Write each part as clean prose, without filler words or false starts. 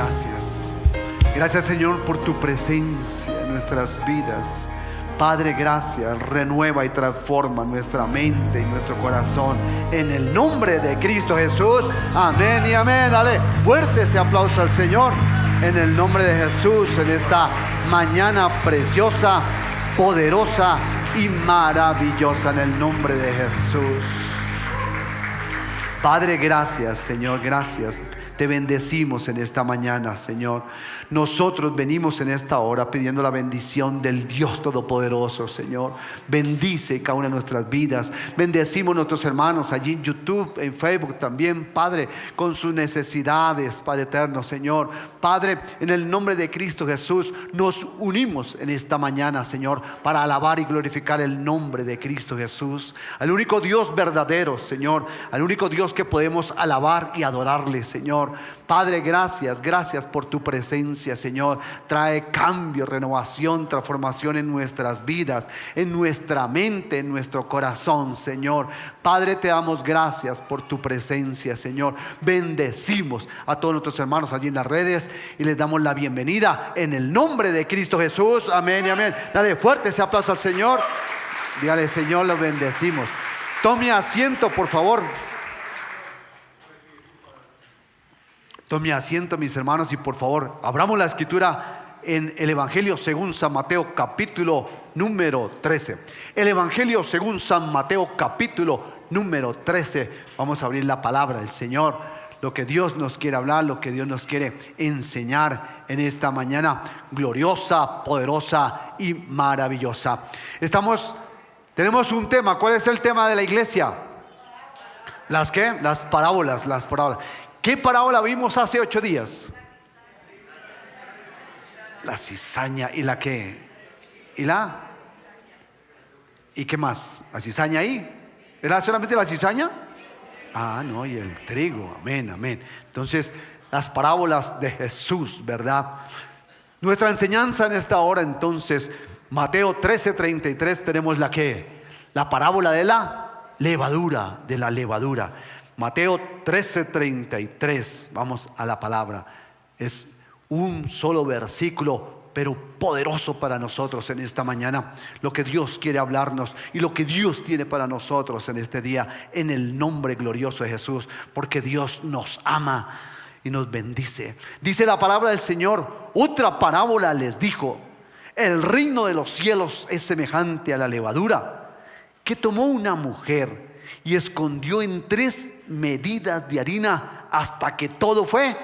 gracias. Gracias, Señor, por tu presencia en nuestras vidas. Padre, gracias. Renueva y transforma nuestra mente y nuestro corazón en el nombre de Cristo Jesús. Amén y amén. Dale fuerte ese aplauso al Señor en el nombre de Jesús, en esta mañana preciosa, poderosa y maravillosa, en el nombre de Jesús. Padre, gracias, Señor, gracias. Te bendecimos en esta mañana, Señor. Nosotros venimos en esta hora pidiendo la bendición del Dios Todopoderoso, Señor. Bendice cada una de nuestras vidas. Bendecimos a nuestros hermanos allí en YouTube, en Facebook también, Padre, con sus necesidades, Padre eterno, Señor. Padre, en el nombre de Cristo Jesús, nos unimos en esta mañana, Señor, para alabar y glorificar el nombre de Cristo Jesús, al único Dios verdadero, Señor, al único Dios que podemos alabar y adorarle, Señor. Padre, gracias, gracias por tu presencia, Señor. Trae cambio, renovación, transformación en nuestras vidas, en nuestra mente, en nuestro corazón, Señor. Padre, te damos gracias por tu presencia, Señor. Bendecimos a todos nuestros hermanos allí en las redes y les damos la bienvenida en el nombre de Cristo Jesús. Amén y amén. Dale fuerte ese aplauso al Señor. Dígale, Señor, lo bendecimos. Tome asiento, por favor. Tome asiento, mis hermanos, y por favor, abramos la escritura en el Evangelio según San Mateo, capítulo número 13. El Evangelio según San Mateo, capítulo número 13. Vamos a abrir la palabra del Señor, lo que Dios nos quiere hablar, lo que Dios nos quiere enseñar en esta mañana gloriosa, poderosa y maravillosa. Tenemos un tema. ¿Cuál es el tema de la iglesia? ¿Las qué? Las parábolas. ¿Qué parábola vimos hace 8 días? La cizaña. ¿Y la qué? ¿Y qué más? ¿La cizaña ahí? ¿Era solamente la cizaña? Ah, no, y el trigo. Amén, amén. Entonces, las parábolas de Jesús, ¿verdad? Nuestra enseñanza en esta hora, entonces, Mateo 13:33, tenemos la parábola de la levadura. Mateo 13:33, vamos a la palabra. Es un solo versículo, pero poderoso para nosotros en esta mañana. Lo que Dios quiere hablarnos y lo que Dios tiene para nosotros en este día, en el nombre glorioso de Jesús, porque Dios nos ama y nos bendice. Dice la palabra del Señor: otra parábola les dijo: el reino de los cielos es semejante a la levadura que tomó una mujer y escondió en 3 medidas de harina hasta que todo fue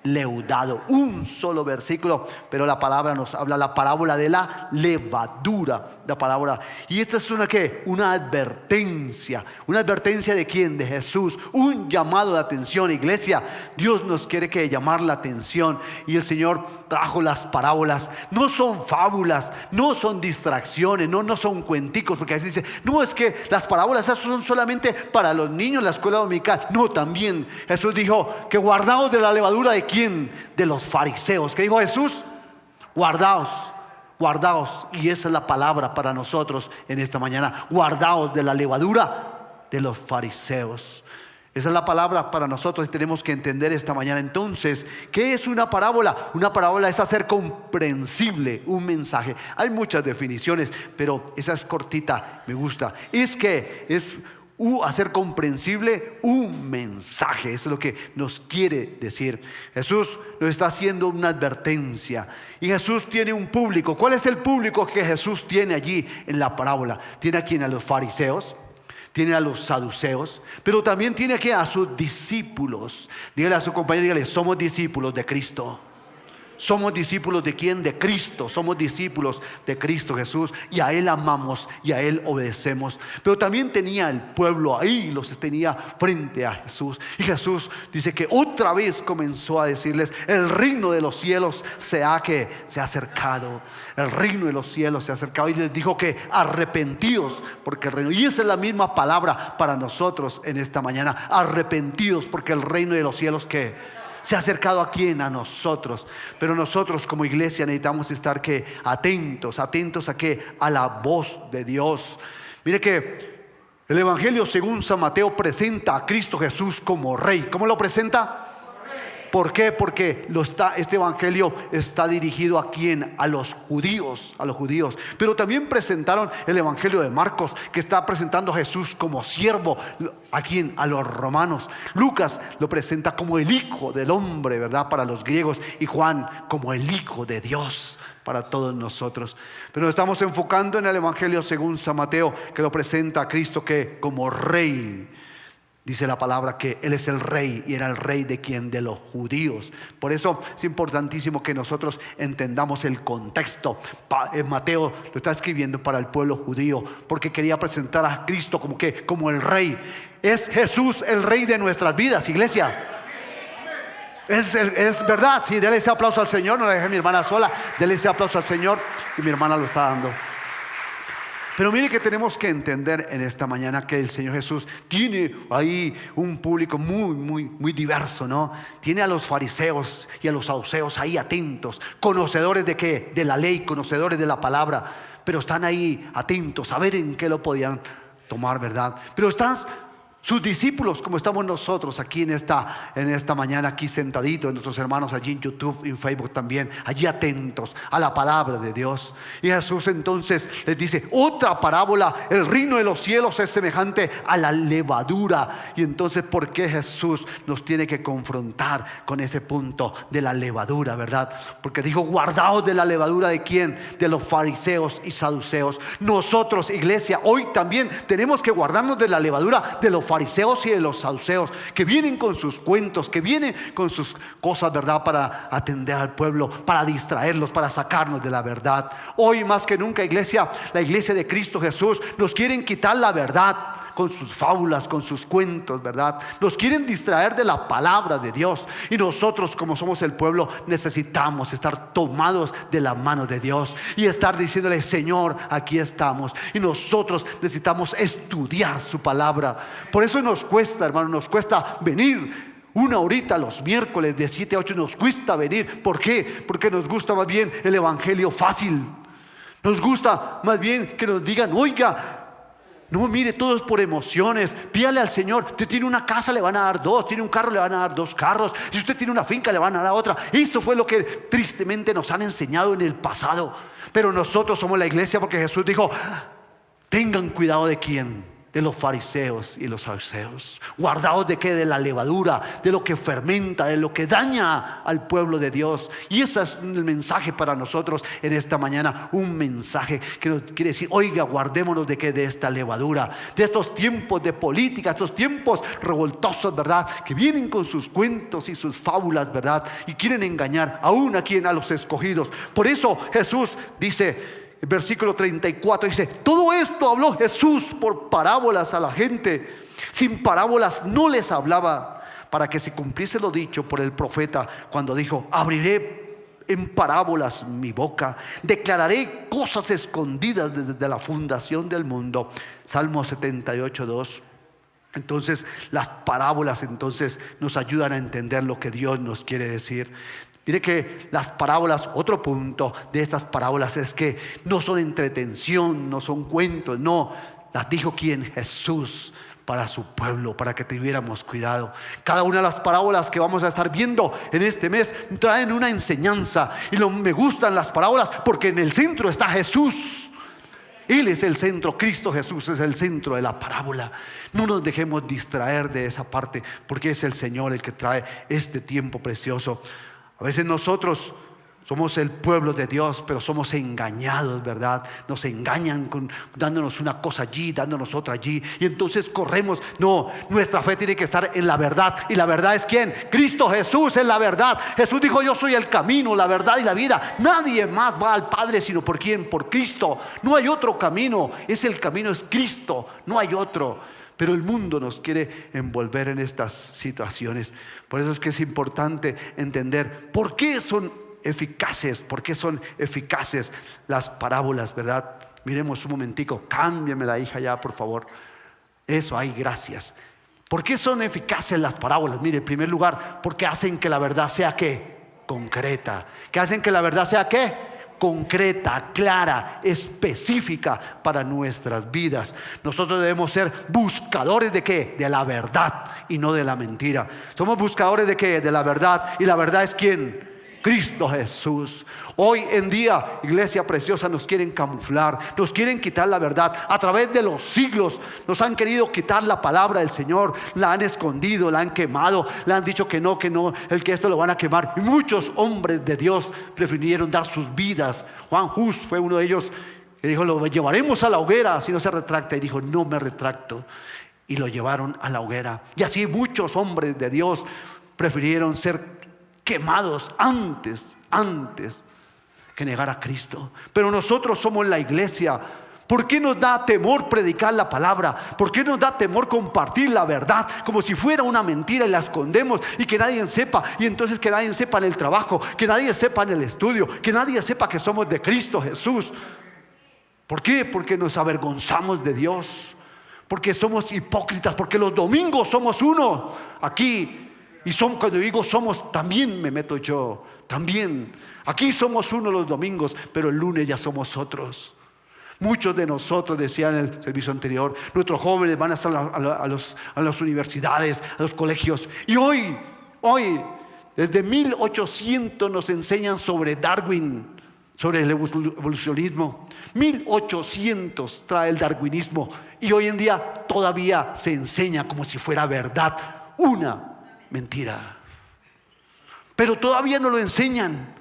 leudado. Un solo versículo, pero la palabra nos habla la parábola de la levadura. La parábola, y esta es una advertencia. ¿Una advertencia de quién? De Jesús. Un llamado de atención, iglesia. Dios nos quiere llamar la atención, y el Señor trajo las parábolas. No son fábulas, no son distracciones, no son cuenticos, porque así dice: no, es que las parábolas son solamente para los niños en la escuela dominical. No, también Jesús dijo que guardaos de la levadura. ¿De quién? De los fariseos. ¿Qué dijo Jesús? Guardaos. Y esa es la palabra para nosotros en esta mañana. Guardaos de la levadura de los fariseos. Esa es la palabra para nosotros y tenemos que entender esta mañana. Entonces, ¿qué es una parábola? Una parábola es hacer comprensible un mensaje. Hay muchas definiciones, pero esa es cortita, me gusta. Es hacer comprensible un mensaje. Eso es lo que nos quiere decir. Jesús nos está haciendo una advertencia, y Jesús tiene un público. ¿Cuál es el público que Jesús tiene allí en la parábola? Tiene aquí a los fariseos, tiene a los saduceos, pero también tiene aquí a sus discípulos. Dígale a su compañero, dígale: somos discípulos de Cristo. ¿Somos discípulos de quién? De Cristo. Somos discípulos de Cristo Jesús, y a Él amamos y a Él obedecemos. Pero también tenía el pueblo ahí, los tenía frente a Jesús. Y Jesús dice que otra vez comenzó a decirles: el reino de los cielos se ha acercado. El reino de los cielos se ha acercado. Y les dijo que arrepentidos, porque el reino, y esa es la misma palabra para nosotros en esta mañana: arrepentidos, porque el reino de los cielos se ha acercado. ¿A quién? A nosotros. Pero nosotros como iglesia necesitamos estar atentos a la voz de Dios. Mire que el Evangelio según San Mateo presenta a Cristo Jesús como Rey. ¿Cómo lo presenta? ¿Por qué? Porque este evangelio está dirigido ¿a quién? A los judíos, a los judíos. Pero también presentaron el evangelio de Marcos, que está presentando a Jesús como siervo. ¿A quién? A los romanos. Lucas lo presenta como el Hijo del Hombre, ¿verdad? Para los griegos. Y Juan como el Hijo de Dios para todos nosotros. Pero nos estamos enfocando en el evangelio según San Mateo, que lo presenta a Cristo que como Rey. Dice la palabra que Él es el Rey, y era el Rey de ¿quién? De los judíos. Por eso es importantísimo que nosotros entendamos el contexto. Mateo lo está escribiendo para el pueblo judío, porque quería presentar a Cristo como el Rey. Es Jesús el Rey de nuestras vidas, iglesia. Es verdad. Sí, déle ese aplauso al Señor. No le deje a mi hermana sola. Déle ese aplauso al Señor, y mi hermana lo está dando. Pero mire que tenemos que entender en esta mañana que el Señor Jesús tiene ahí un público muy diverso, ¿no? Tiene a los fariseos y a los saduceos ahí atentos, conocedores de qué, de la ley, conocedores de la palabra, pero están ahí atentos a ver en qué lo podían tomar, ¿verdad? Pero están sus discípulos, como estamos nosotros aquí en esta mañana, aquí sentaditos, nuestros hermanos allí en YouTube, en Facebook también, allí atentos a la palabra de Dios. Y Jesús entonces les dice otra parábola: el reino de los cielos es semejante a la levadura. Y entonces, ¿por qué Jesús nos tiene que confrontar con ese punto de la levadura, verdad? Porque dijo: guardaos de la levadura ¿de quién? De los fariseos y saduceos. Nosotros, iglesia, hoy también tenemos que guardarnos de la levadura de los fariseos y de los saduceos, que vienen con sus cuentos, que vienen con sus cosas, ¿verdad? Para atender al pueblo, para distraerlos, para sacarnos de la verdad. Hoy más que nunca, iglesia, la iglesia de Cristo Jesús, nos quieren quitar la verdad con sus fábulas, con sus cuentos, ¿verdad? Nos quieren distraer de la palabra de Dios. Y nosotros, como somos el pueblo, necesitamos estar tomados de la mano de Dios y estar diciéndole: Señor, aquí estamos. Y nosotros necesitamos estudiar su palabra. Por eso nos cuesta, hermano, nos cuesta venir una horita los miércoles de 7 a 8. Nos cuesta venir. ¿Por qué? Porque nos gusta más bien el evangelio fácil. Nos gusta más bien que nos digan: oiga, no, mire, todo es por emociones. Pídale al Señor. Usted tiene una casa, le van a dar 2. Tiene un carro, le van a dar 2 carros. Si usted tiene una finca, le van a dar otra. Eso fue lo que tristemente nos han enseñado en el pasado. Pero nosotros somos la iglesia, porque Jesús dijo: tengan cuidado de quién, de los fariseos y los saduceos. Guardaos de qué, de la levadura, de lo que fermenta, de lo que daña al pueblo de Dios. Y ese es el mensaje para nosotros en esta mañana. Un mensaje que nos quiere decir: oiga, guardémonos de qué, de esta levadura, de estos tiempos de política, estos tiempos revoltosos, ¿verdad? Que vienen con sus cuentos y sus fábulas, ¿verdad? Y quieren engañar aún a quien, a los escogidos. Por eso Jesús dice, el versículo 34 dice: todo esto habló Jesús por parábolas a la gente. Sin parábolas no les hablaba, para que se cumpliese lo dicho por el profeta cuando dijo: abriré en parábolas mi boca, declararé cosas escondidas desde la fundación del mundo. Salmo 78:2. Entonces las parábolas entonces nos ayudan a entender lo que Dios nos quiere decir. Mire que las parábolas, otro punto de estas parábolas es que no son entretención, no son cuentos, no. Las dijo ¿quién? Jesús, para su pueblo, para que tuviéramos cuidado. Cada una de las parábolas que vamos a estar viendo en este mes traen una enseñanza. Y me gustan las parábolas porque en el centro está Jesús. Él es el centro, Cristo Jesús es el centro de la parábola. No nos dejemos distraer de esa parte, porque es el Señor el que trae este tiempo precioso. A veces nosotros somos el pueblo de Dios, pero somos engañados, ¿verdad? Nos engañan dándonos una cosa allí, dándonos otra allí, y entonces corremos. No, nuestra fe tiene que estar en la verdad. ¿Y la verdad es quién? Cristo Jesús es la verdad. Jesús dijo: yo soy el camino, la verdad y la vida. Nadie más va al Padre sino por quién, por Cristo. No hay otro camino. El camino es Cristo, no hay otro. Pero el mundo nos quiere envolver en estas situaciones. Por eso es que es importante entender por qué son eficaces, las parábolas, ¿verdad? Miremos un momentico. Cámbiame la hija ya, por favor. Eso, ahí, gracias. ¿Por qué son eficaces las parábolas? Mire, en primer lugar, porque hacen que la verdad sea ¿qué? Concreta. ¿Que hacen que la verdad sea qué? concreta, clara, específica para nuestras vidas. Nosotros debemos ser buscadores ¿de qué? De la verdad y no de la mentira. Somos buscadores ¿de qué? De la verdad. ¿Y la verdad es quién? Cristo Jesús. Hoy en día, iglesia preciosa, nos quieren camuflar, nos quieren quitar la verdad. A través de los siglos nos han querido quitar la palabra del Señor, la han escondido, la han quemado, le han dicho que no, el que esto lo van a quemar. Y muchos hombres de Dios prefirieron dar sus vidas. Juan Hus fue uno de ellos que dijo: lo llevaremos a la hoguera si no se retracta. Y dijo: no me retracto. Y lo llevaron a la hoguera. Y así muchos hombres de Dios prefirieron ser quemados antes que negar a Cristo. Pero nosotros somos la iglesia. ¿Por qué nos da temor predicar la palabra? ¿Por qué nos da temor compartir la verdad como si fuera una mentira y la escondemos y que nadie sepa? Y entonces que nadie sepa en el trabajo, que nadie sepa en el estudio, que nadie sepa que somos de Cristo Jesús. ¿Por qué? Porque nos avergonzamos de Dios, porque somos hipócritas, porque los domingos somos uno aquí. Y cuando digo somos, también me meto yo, también. Aquí somos uno los domingos, pero el lunes ya somos otros. Muchos de nosotros, decían en el servicio anterior, nuestros jóvenes van a estar a las universidades, a los colegios. Y hoy, desde 1800 nos enseñan sobre Darwin, sobre el evolucionismo. 1800 trae el darwinismo. Y hoy en día todavía se enseña como si fuera verdad. Una mentira. Pero todavía no lo enseñan.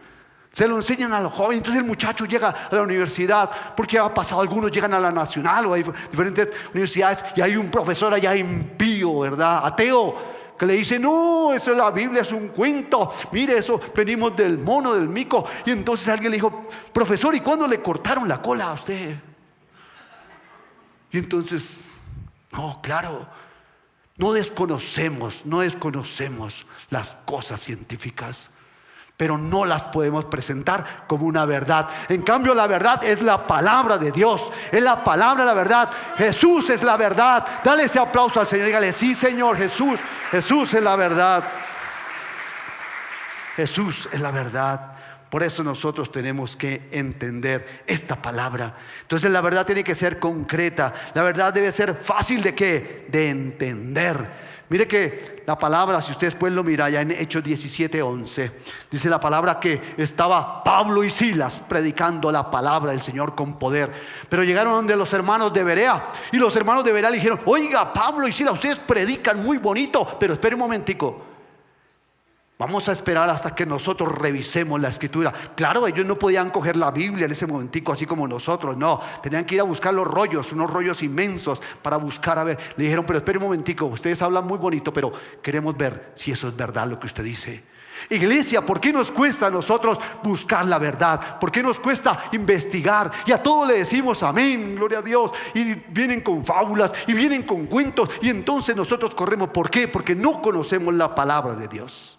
Se lo enseñan a los jóvenes. Entonces el muchacho llega a la universidad, porque ha pasado, algunos llegan a la nacional o hay diferentes universidades, y hay un profesor allá impío, ¿verdad? Ateo, que le dice: no, eso es la Biblia, es un cuento. Mire, eso venimos del mono, del mico. Y entonces alguien le dijo: profesor, ¿y cuándo le cortaron la cola a usted? Y entonces, no, claro, no desconocemos las cosas científicas, pero no las podemos presentar como una verdad. En cambio, la verdad es la palabra de Dios, es la palabra de la verdad. Jesús es la verdad. Dale ese aplauso al Señor, dígale: sí, Señor, Jesús es la verdad. Jesús es la verdad. Por eso nosotros tenemos que entender esta palabra. Entonces la verdad tiene que ser concreta. La verdad debe ser fácil ¿de qué? De entender. Mire que la palabra, si ustedes pueden lo mirar ya en Hechos 17:11, dice la palabra que estaba Pablo y Silas predicando la palabra del Señor con poder. Pero llegaron donde los hermanos de Berea, y los hermanos de Berea le dijeron: oiga, Pablo y Silas, ustedes predican muy bonito, pero espere un momentico. Vamos a esperar hasta que nosotros revisemos la escritura. Claro, ellos no podían coger la Biblia en ese momentico así como nosotros, no, tenían que ir a buscar los rollos, unos rollos inmensos para buscar a ver. Le dijeron: pero espere un momentico, ustedes hablan muy bonito, pero queremos ver si eso es verdad lo que usted dice. Iglesia, ¿por qué nos cuesta a nosotros buscar la verdad? ¿Por qué nos cuesta investigar? Y a todos le decimos amén, gloria a Dios, y vienen con fábulas y vienen con cuentos, y entonces nosotros corremos. ¿Por qué? Porque no conocemos la palabra de Dios.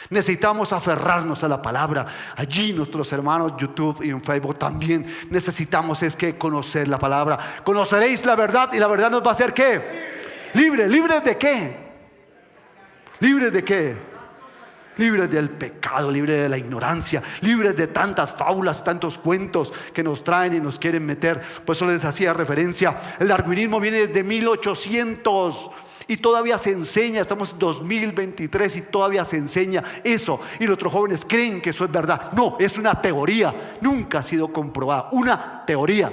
Necesitamos aferrarnos a la palabra. Allí nuestros hermanos YouTube y en Facebook también necesitamos conocer la palabra. Conoceréis la verdad y la verdad nos va a hacer ¿qué? Libre. ¿Libres de qué? ¿Libres de qué? Libres del pecado, libres de la ignorancia, libres de tantas fábulas, tantos cuentos que nos traen y nos quieren meter. Por eso les hacía referencia. El darwinismo viene desde 1800 y todavía se enseña. Estamos en 2023 y todavía se enseña eso. Y nuestros jóvenes creen que eso es verdad. No, es una teoría. Nunca ha sido comprobada. Una teoría,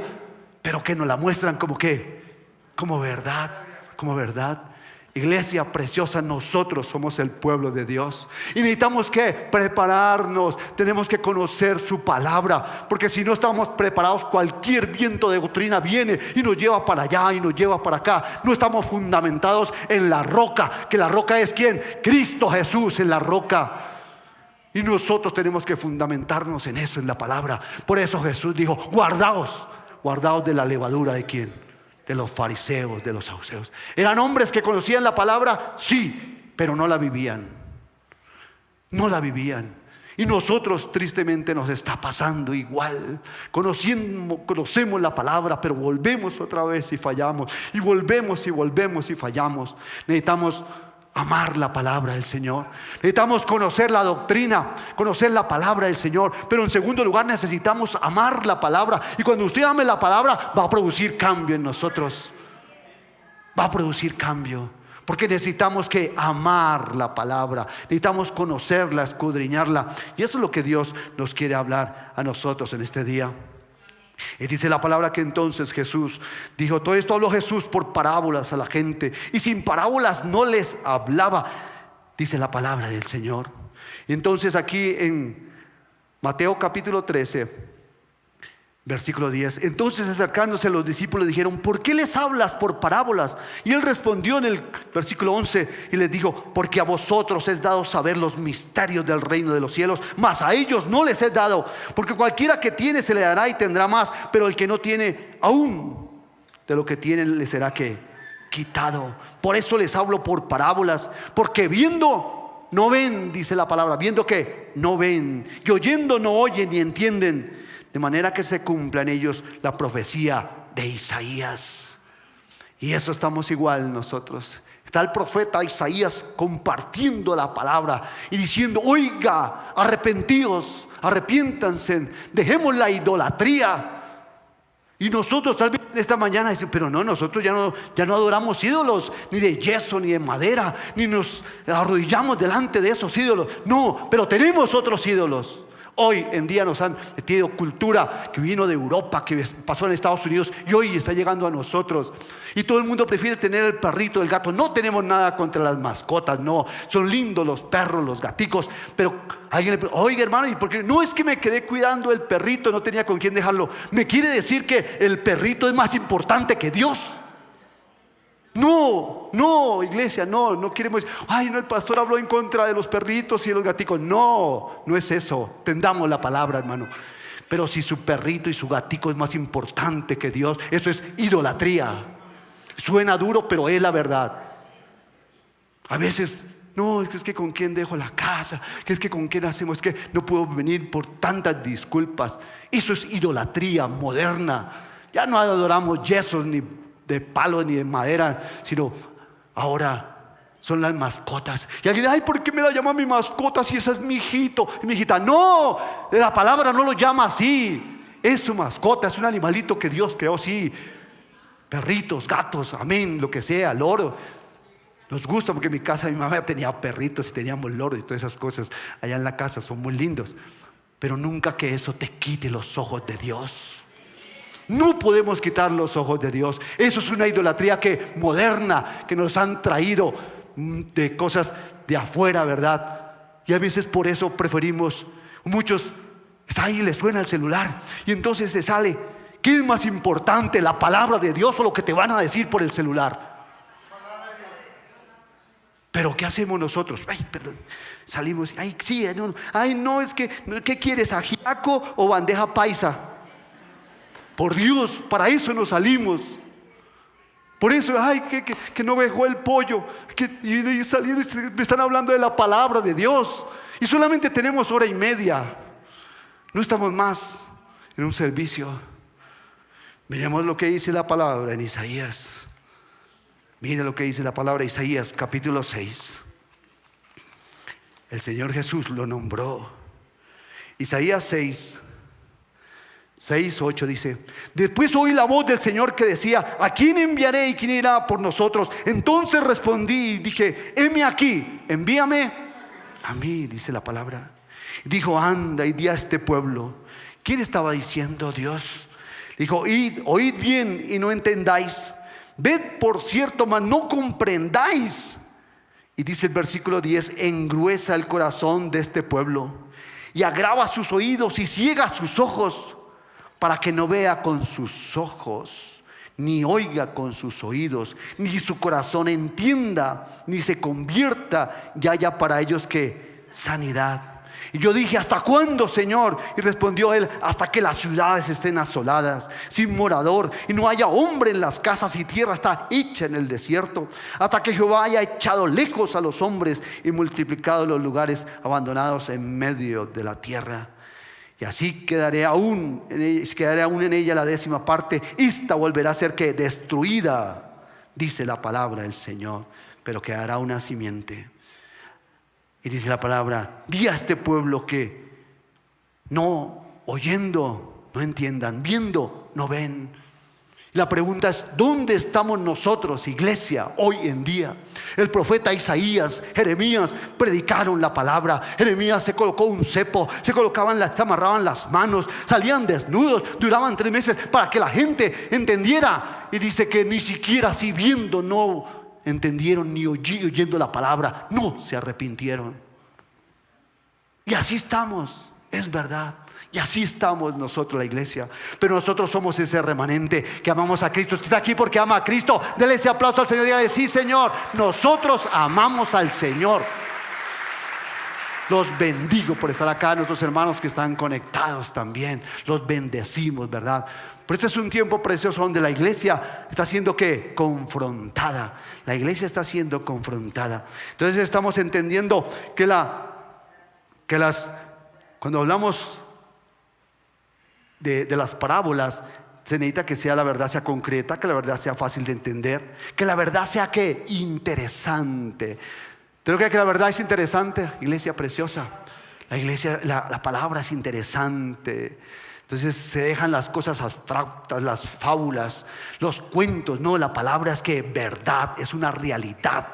pero que nos la muestran como ¿qué? Como verdad. Como verdad. Iglesia preciosa, nosotros somos el pueblo de Dios y necesitamos que prepararnos. Tenemos que conocer su palabra, porque si no estamos preparados, cualquier viento de doctrina viene y nos lleva para allá y nos lleva para acá. No estamos fundamentados en la roca, que la roca es ¿quién? Cristo Jesús, en la roca. Y nosotros tenemos que fundamentarnos en eso, en la palabra. Por eso Jesús dijo: guardaos de la levadura de ¿quién? De los fariseos, de los saduceos. Eran hombres que conocían la palabra, sí, pero no la vivían. No la vivían. Y nosotros tristemente nos está pasando igual. Conocemos la palabra, pero volvemos otra vez y fallamos. Y volvemos y fallamos. Necesitamos amar la palabra del Señor. Necesitamos conocer la doctrina, conocer la palabra del Señor. Pero en segundo lugar necesitamos amar la palabra. Y cuando usted ame la palabra, va a producir cambio en nosotros. Va a producir cambio. Porque necesitamos que amar la palabra. Necesitamos conocerla, escudriñarla. Y eso es lo que Dios nos quiere hablar a nosotros en este día. Y dice la palabra que entonces Jesús dijo, todo esto habló Jesús por parábolas a la gente, y sin parábolas no les hablaba, dice la palabra del Señor. Y entonces aquí en Mateo capítulo 13, versículo 10, entonces acercándose a los discípulos dijeron, ¿por qué les hablas por parábolas? Y él respondió en el versículo 11 y les dijo, porque a vosotros es dado saber los misterios del reino de los cielos, mas a ellos no les es dado, porque cualquiera que tiene se le dará y tendrá más, pero el que no tiene, aún de lo que tiene le será que quitado. Por eso les hablo por parábolas, porque viendo no ven, dice la palabra, viendo que no ven, y oyendo no oyen ni entienden, de manera que se cumpla en ellos la profecía de Isaías. Y eso estamos igual nosotros. Está el profeta Isaías compartiendo la palabra y diciendo, oiga, arrepentíos, arrepiéntanse, dejemos la idolatría. Y nosotros tal vez esta mañana decimos, pero no, nosotros ya no adoramos ídolos, ni de yeso, ni de madera, ni nos arrodillamos delante de esos ídolos. No, pero tenemos otros ídolos. Hoy en día nos han metido cultura que vino de Europa, que pasó en Estados Unidos y hoy está llegando a nosotros. Y todo el mundo prefiere tener el perrito, el gato. No tenemos nada contra las mascotas, no. Son lindos los perros, los gaticos. Pero alguien le pregunta, oiga hermano, ¿y por qué? No, es que me quedé cuidando el perrito, no tenía con quién dejarlo. ¿Me quiere decir que el perrito es más importante que Dios? No, iglesia, no queremos decir, ay, no, el pastor habló en contra de los perritos y de los gaticos. No es eso. Tendamos la palabra, hermano. Pero si su perrito y su gatico es más importante que Dios, eso es idolatría. Suena duro, pero es la verdad. A veces, no, es que con quién dejo la casa, que es que con quién hacemos, es que no puedo venir por tantas disculpas. Eso es idolatría moderna. Ya no adoramos yesos ni de palo ni de madera, sino ahora son las mascotas. Y alguien dice, ay, ¿por qué me la llama mi mascota si esa es mi hijito y mi hijita? No, la palabra no lo llama así. Es su mascota, es un animalito que Dios creó, sí. Perritos, gatos, amén, lo que sea, loro. Nos gusta porque en mi casa mi mamá tenía perritos y teníamos loros y todas esas cosas allá en la casa, son muy lindos. Pero nunca que eso te quite los ojos de Dios. No podemos quitar los ojos de Dios. Eso es una idolatría moderna que nos han traído de cosas de afuera, ¿verdad? Y a veces por eso preferimos, muchos, está ahí, le suena el celular y entonces se sale. ¿Qué es más importante, la palabra de Dios o lo que te van a decir por el celular? Pero ¿qué hacemos nosotros? Ay, perdón, salimos, ay, sí, no, es que, ¿qué quieres? ¿Ajiaco o bandeja paisa? Por Dios, para eso nos salimos. Por eso, ay, que no dejó el pollo, y saliendo me están hablando de la palabra de Dios. Y solamente tenemos hora y media. No estamos más en un servicio. Miremos lo que dice la palabra en Isaías. Mire lo que dice la palabra de Isaías, capítulo 6. El Señor Jesús lo nombró. Isaías 6:8 dice, después oí la voz del Señor que decía, ¿a quién enviaré y quién irá por nosotros? Entonces respondí y dije, heme aquí, envíame a mí, dice la palabra. Dijo, anda y di a este pueblo. ¿Quién estaba diciendo? Dios. Dijo, oíd bien y no entendáis, ved por cierto, mas no comprendáis. Y dice el versículo 10, engruesa el corazón de este pueblo y agrava sus oídos y ciega sus ojos, para que no vea con sus ojos, ni oiga con sus oídos, ni su corazón entienda, ni se convierta y haya para ellos que sanidad. Y yo dije, ¿hasta cuándo, Señor? Y respondió él, hasta que las ciudades estén asoladas, sin morador, y no haya hombre en las casas, y tierra está hecha en el desierto, hasta que Jehová haya echado lejos a los hombres y multiplicado los lugares abandonados en medio de la tierra. Y así quedará aún en ella la 10ª parte. Esta volverá a ser que destruida, dice la palabra del Señor. pero quedará una simiente. Y dice la palabra: di a este pueblo que no oyendo no entiendan, viendo no ven. La pregunta es: ¿dónde estamos nosotros, iglesia, hoy en día? El profeta Isaías, Jeremías predicaron la palabra. Jeremías se colocó un cepo, se amarraban las manos, salían desnudos, duraban 3 meses para que la gente entendiera. Y dice que ni siquiera así viendo no entendieron, ni oyendo la palabra, no se arrepintieron. Y así estamos, es verdad. Y así estamos nosotros, la iglesia. Pero nosotros somos ese remanente que amamos a Cristo. Usted está aquí porque ama a Cristo. Dele ese aplauso al Señor. Dígale: sí, Señor, nosotros amamos al Señor. Los bendigo por estar acá. Nuestros hermanos que están conectados también, los bendecimos, ¿verdad? Pero este es un tiempo precioso donde la iglesia está siendo ¿qué? Confrontada. La iglesia está siendo confrontada. Entonces estamos entendiendo que cuando hablamos de las parábolas, se necesita que la verdad sea concreta, que la verdad sea fácil de entender, que la verdad sea ¿qué? Interesante. ¿Usted cree que la verdad es interesante, iglesia preciosa? La iglesia, la palabra es interesante. Entonces se dejan las cosas abstractas, las fábulas, los cuentos. No, la palabra es que verdad, es una realidad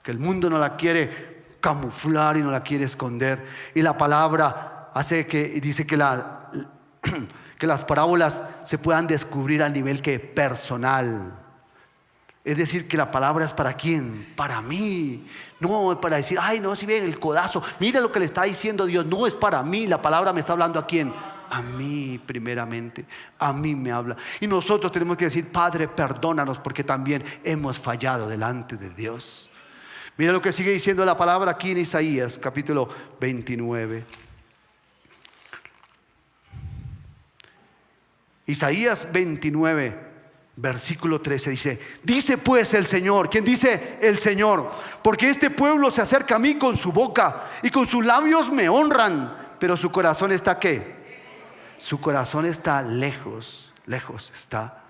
que el mundo no la quiere camuflar y no la quiere esconder. Y la palabra dice que las parábolas se puedan descubrir a nivel personal. Es decir, que la palabra es ¿para quién? Para mí. No es para decir: ay, no, si ven el codazo, mira lo que le está diciendo Dios. No, es para mí. La palabra me está hablando ¿a quién? A mí primeramente. A mí me habla. Y nosotros tenemos que decir: Padre, perdónanos, porque también hemos fallado delante de Dios. Mira lo que sigue diciendo la palabra aquí en Isaías capítulo 29. Isaías 29, versículo 13 dice: dice pues el Señor. ¿Quién dice? El Señor: porque este pueblo se acerca a mí con su boca y con sus labios me honran, pero su corazón está ¿qué? Su corazón está lejos, lejos está.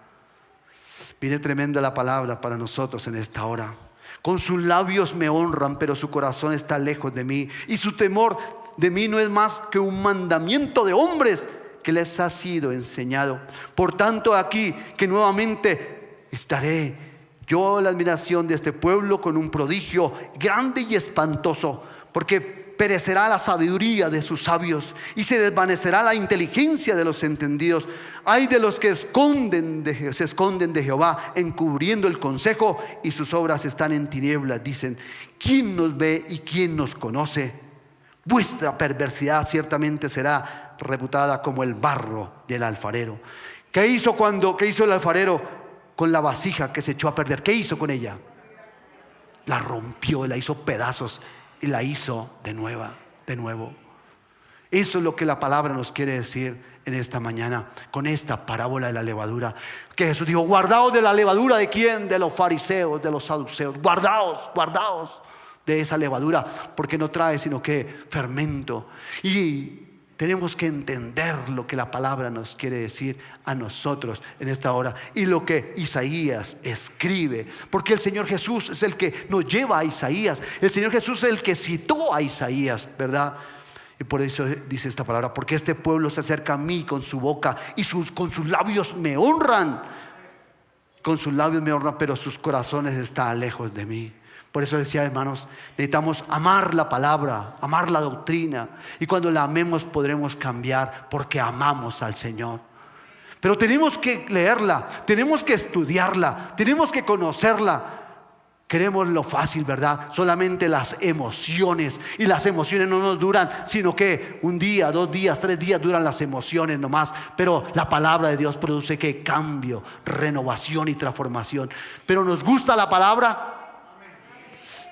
Viene tremenda la palabra para nosotros en esta hora. Con sus labios me honran, pero su corazón está lejos de mí, y su temor de mí no es más que un mandamiento de hombres que les ha sido enseñado. Por tanto, aquí que nuevamente estaré yo en la admiración de este pueblo con un prodigio grande y espantoso, porque perecerá la sabiduría de sus sabios y se desvanecerá la inteligencia de los entendidos. Hay de los que se esconden de Jehová, encubriendo el consejo, y sus obras están en tinieblas. Dicen: ¿quién nos ve y quién nos conoce? Vuestra perversidad ciertamente será reputada como el barro del alfarero. ¿Qué hizo el alfarero con la vasija que se echó a perder? ¿Qué hizo con ella? La rompió, la hizo pedazos y la hizo de nuevo. Eso es lo que la palabra nos quiere decir en esta mañana con esta parábola de la levadura. Que Jesús dijo: guardaos de la levadura. ¿De quién? De los fariseos, de los saduceos. Guardaos de esa levadura, porque no trae sino que fermento. Y tenemos que entender lo que la palabra nos quiere decir a nosotros en esta hora, y lo que Isaías escribe, porque el Señor Jesús es el que nos lleva a Isaías. El Señor Jesús es el que citó a Isaías, ¿verdad? Y por eso dice esta palabra: porque este pueblo se acerca a mí con su boca y con sus labios me honran. Con sus labios me honran, pero sus corazones están lejos de mí. Por eso decía, hermanos, necesitamos amar la palabra, amar la doctrina, y cuando la amemos podremos cambiar, porque amamos al Señor. Pero tenemos que leerla, tenemos que estudiarla, tenemos que conocerla. Queremos lo fácil, ¿verdad? Solamente las emociones, y las emociones no nos duran, sino que 1 día, 2 días, 3 días duran las emociones nomás. Pero la palabra de Dios produce ¿qué? Cambio, renovación y transformación. Pero ¿nos gusta la palabra?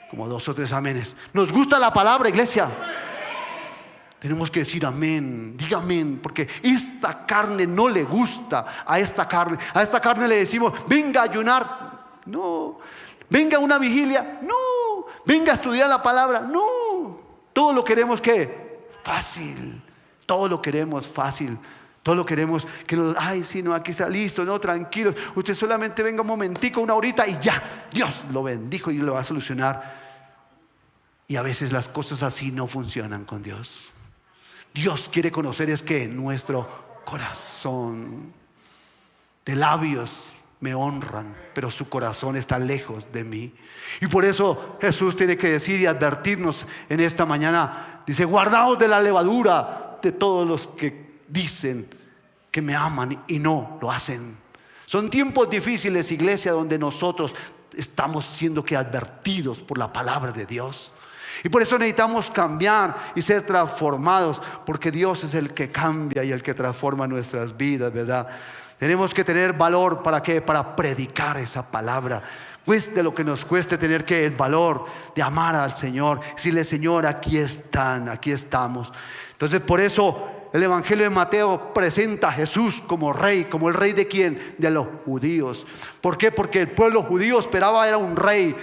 Como 2 o 3 amenes. ¿Nos gusta la palabra, iglesia? Tenemos que decir amén. Diga amén, porque esta carne no le gusta a esta carne. A esta carne le decimos: venga a ayunar. No. Venga a una vigilia. No. Venga a estudiar la palabra. No. Todo lo queremos ¿qué? Fácil. Todo lo queremos fácil. Todo lo queremos que ay, sí, no, aquí está listo, no, tranquilo. Usted solamente venga un momentico, una horita y ya, Dios lo bendijo y lo va a solucionar. Y a veces las cosas así no funcionan con Dios. Dios quiere conocer es que nuestro corazón, de labios me honran, pero su corazón está lejos de mí. Y por eso Jesús tiene que decir y advertirnos en esta mañana. Dice: guardaos de la levadura de todos los que dicen que me aman y no lo hacen. Son tiempos difíciles, iglesia, donde nosotros estamos siendo que advertidos por la palabra de Dios. Y por eso necesitamos cambiar y ser transformados, porque Dios es el que cambia y el que transforma nuestras vidas, ¿verdad? Tenemos que tener valor, ¿para qué? Para predicar esa palabra. Cueste lo que nos cueste, tener que el valor de amar al Señor, decirle: Señor, aquí están, aquí estamos. Entonces, por eso el Evangelio de Mateo presenta a Jesús como rey. ¿Como el rey de quién? De los judíos. ¿Por qué? Porque el pueblo judío esperaba era un rey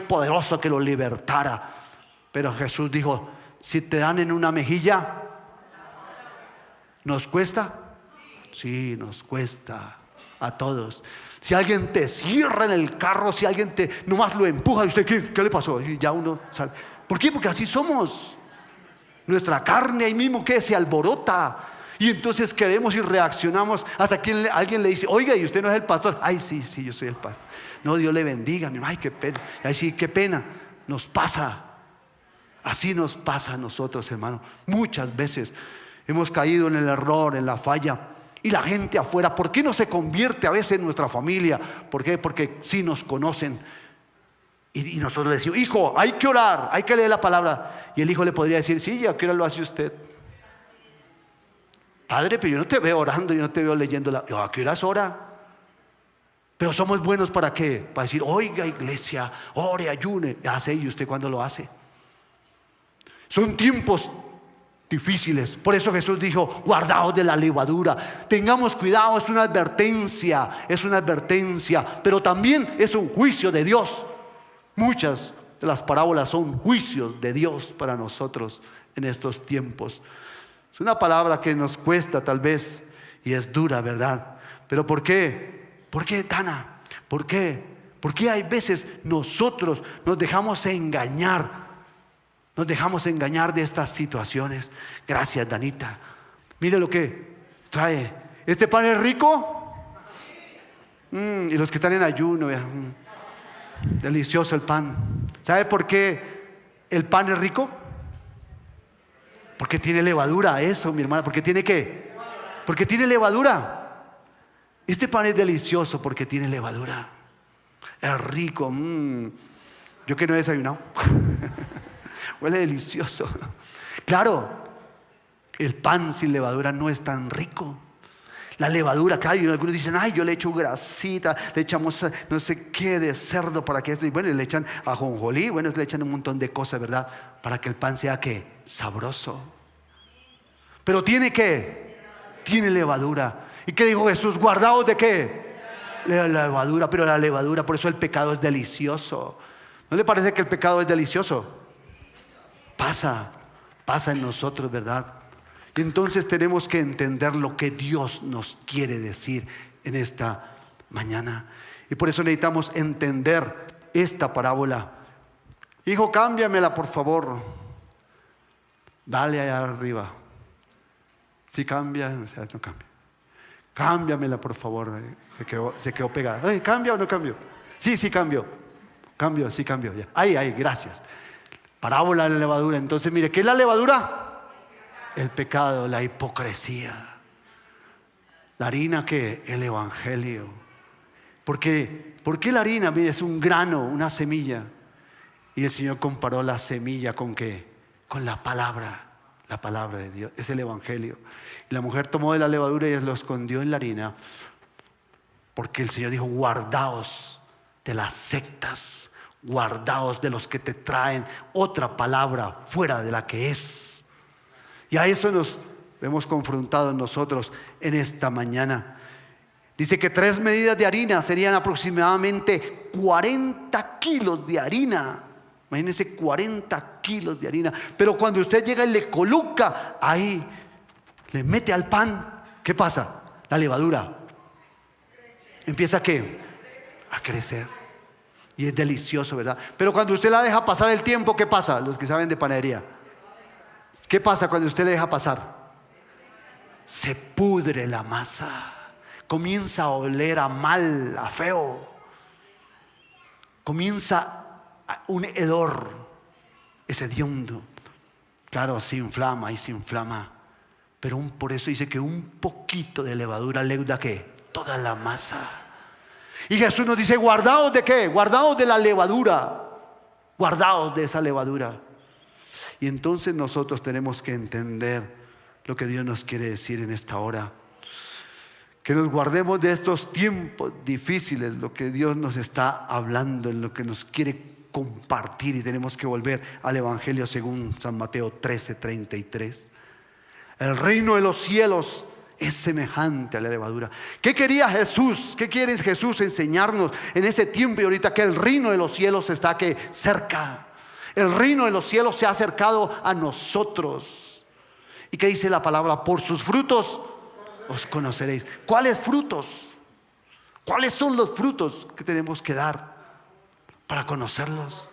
poderoso que lo libertara. Pero Jesús dijo: si te dan en una mejilla, ¿nos cuesta? Sí, nos cuesta a todos. Si alguien te cierra en el carro, si alguien nomás lo empuja, ¿y usted qué le pasó? Y ya uno sale. ¿Por qué? Porque así somos. Nuestra carne ahí mismo que se alborota. Y entonces queremos y reaccionamos hasta que alguien le dice: oiga, ¿y usted no es el pastor? Ay, sí, yo soy el pastor. No, Dios le bendiga. Ay, qué pena. Ay, sí, qué pena. Nos pasa. Así nos pasa a nosotros, hermano. Muchas veces hemos caído en el error, en la falla. Y la gente afuera, ¿por qué no se convierte a veces en nuestra familia? ¿Por qué? Porque sí nos conocen. Y nosotros le decimos: hijo, hay que orar, hay que leer la palabra. Y el hijo le podría decir: sí, ¿a qué hora lo hace usted? Padre, pero yo no te veo orando, yo no te veo leyendo ¿a qué horas ora? Pero somos buenos ¿para qué? Para decir: oiga, iglesia, ore, ayune. ¿Hace? ¿Y usted cuándo lo hace? Son tiempos difíciles. Por eso Jesús dijo: guardaos de la levadura. Tengamos cuidado, es una advertencia, pero también es un juicio de Dios. Muchas de las parábolas son juicios de Dios para nosotros en estos tiempos. Es una palabra que nos cuesta tal vez y es dura, ¿verdad? Pero ¿por qué? ¿Por qué, Dana? ¿Por qué? Porque hay veces nosotros nos dejamos engañar. Nos dejamos engañar de estas situaciones. Gracias, Danita. Mire lo que trae. ¿Este pan es rico? Y los que están en ayuno, delicioso el pan. ¿Sabe por qué el pan es rico? Porque tiene levadura. Eso, mi hermana. ¿Porque tiene qué? Porque tiene levadura. Este pan es delicioso porque tiene levadura. Es rico. Yo que no he desayunado. Huele delicioso. Claro, el pan sin levadura no es tan rico. La levadura, claro, y algunos dicen: ay, yo le echo grasita, le echamos no sé qué de cerdo para que esto, y bueno, le echan ajonjolí, bueno, le echan un montón de cosas, ¿verdad? Para que el pan sea ¿qué? Sabroso. Pero tiene ¿qué? Tiene levadura. ¿Y qué dijo Jesús? ¿Guardaos de qué? La levadura. Pero la levadura, por eso el pecado es delicioso. ¿No le parece que el pecado es delicioso? Pasa en nosotros, ¿verdad? Y entonces tenemos que entender lo que Dios nos quiere decir en esta mañana. Y por eso necesitamos entender esta parábola. Hijo, cámbiamela, por favor. Dale allá arriba. Si cambia, no cambia. Cámbiamela, por favor. Se quedó pegada. ¿Cambia o no cambio? Sí, cambio. Cambio, sí cambio. Ya. Ahí, gracias. Parábola de la levadura. Entonces, mire, ¿qué es la levadura? El pecado, la hipocresía. La harina, ¿qué? El evangelio. ¿Por qué la harina? Mire, es un grano, una semilla. Y el Señor comparó la semilla ¿con qué? Con la palabra de Dios. Es el evangelio. Y la mujer tomó de la levadura y lo escondió en la harina. Porque el Señor dijo: guardaos de las sectas. Guardaos de los que te traen otra palabra fuera de la que es. Y a eso nos hemos confrontado nosotros en esta mañana. Dice que 3 medidas de harina serían aproximadamente 40 kilos de harina. Imagínense, 40 kilos de harina. Pero cuando usted llega y le coloca ahí, le mete al pan, ¿qué pasa? La levadura empieza ¿qué? A crecer. Y es delicioso, ¿verdad? Pero cuando usted la deja pasar el tiempo, ¿qué pasa? Los que saben de panadería, ¿qué pasa cuando usted le deja pasar? Se pudre la masa, comienza a oler a mal, a feo, comienza un hedor, es hediondo. Claro, se inflama y se inflama, pero por eso dice que un poquito de levadura leuda ¿qué? Toda la masa. Y Jesús nos dice: guardaos de ¿qué? Guardaos de la levadura, guardaos de esa levadura. Y entonces nosotros tenemos que entender lo que Dios nos quiere decir en esta hora, que nos guardemos de estos tiempos difíciles, lo que Dios nos está hablando, en lo que nos quiere compartir. Y tenemos que volver al Evangelio según San Mateo 13:33. El reino de los cielos es semejante a la levadura. ¿Qué quería Jesús? ¿Qué quiere Jesús enseñarnos en ese tiempo y ahorita? Que el reino de los cielos está que cerca. El reino de los cielos se ha acercado a nosotros. ¿Y qué dice la palabra? Por sus frutos os conoceréis. ¿Cuáles frutos? ¿Cuáles son los frutos que tenemos que dar para conocerlos?